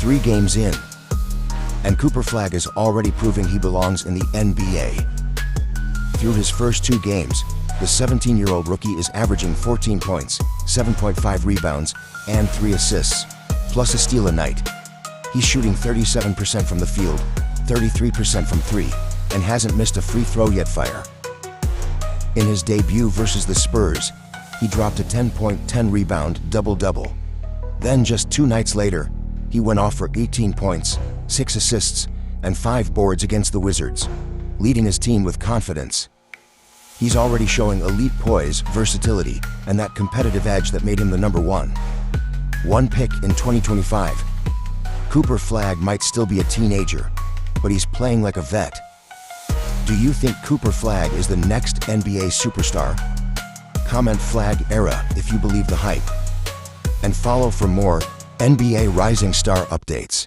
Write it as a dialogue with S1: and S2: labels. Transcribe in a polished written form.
S1: 3 games in, and Cooper Flagg is already proving he belongs in the NBA. Through his first 2 games, the 17-year-old rookie is averaging 14 points, 7.5 rebounds, and 3 assists, plus a steal a night. He's shooting 37% from the field, 33% from 3, and hasn't missed a free throw yet. Fire. In his debut versus the Spurs, he dropped a 10-point, 10-rebound double-double. Then just 2 nights later, he went off for 18 points, 6 assists, and 5 boards against the Wizards, leading his team with confidence. He's already showing elite poise, versatility, and that competitive edge that made him the #1 pick in 2025. Cooper Flagg might still be a teenager, but he's playing like a vet. Do you think Cooper Flagg is the next NBA superstar? Comment Flagg era if you believe the hype. And follow for more NBA Rising Star updates.